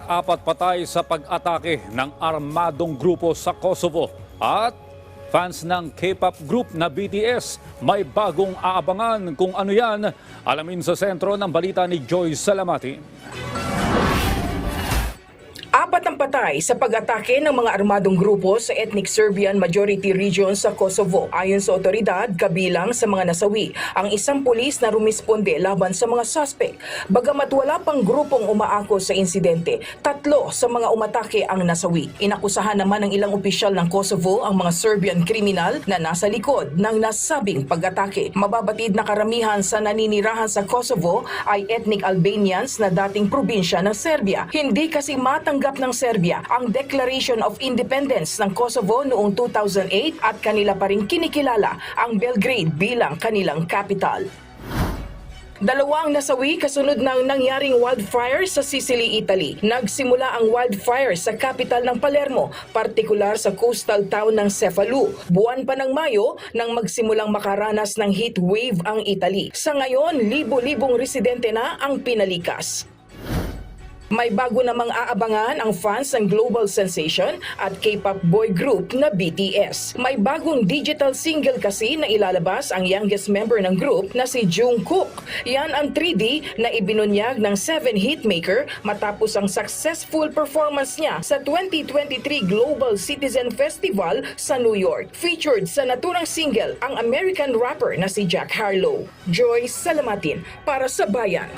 Apat patay sa pag-atake ng armadong grupo sa Kosovo. At fans ng K-pop group na BTS may bagong aabangan. Kung ano yan, alamin sa sentro ng balita ni Joy Salamati. Apat ang patay sa pag-atake ng mga armadong grupo sa ethnic Serbian majority region sa Kosovo. Ayon sa otoridad, kabilang sa mga nasawi ang isang pulis na rumisponde laban sa mga suspect. Bagamat wala pang grupong umaako sa insidente, 3 sa mga umatake ang nasawi. Inakusahan naman ng ilang opisyal ng Kosovo ang mga Serbian kriminal na nasa likod ng nasabing pag-atake. Mababatid na karamihan sa naninirahan sa Kosovo ay ethnic Albanians na dating probinsya ng Serbia. Hindi kasi matanggap ng Serbia ang Declaration of Independence ng Kosovo noong 2008 at kanila pa rin kinikilala ang Belgrade bilang kanilang capital. 2 ang nasawi kasunod ng nangyaring wildfire sa Sicily, Italy. Nagsimula ang wildfire sa capital ng Palermo, partikular sa coastal town ng Cefalù. Buwan pa ng Mayo nang magsimulang makaranas ng heat wave ang Italy. Sa ngayon, libo-libong residente na ang pinalikas. May bago namang aabangan ang fans ng global sensation at K-pop boy group na BTS. May bagong digital single kasi na ilalabas ang youngest member ng group na si Jungkook. Yan ang 3D na ibinunyag ng 7 hitmaker matapos ang successful performance niya sa 2023 Global Citizen Festival sa New York. Featured sa naturang single ang American rapper na si Jack Harlow. Joy Salamatin para sa Bayan.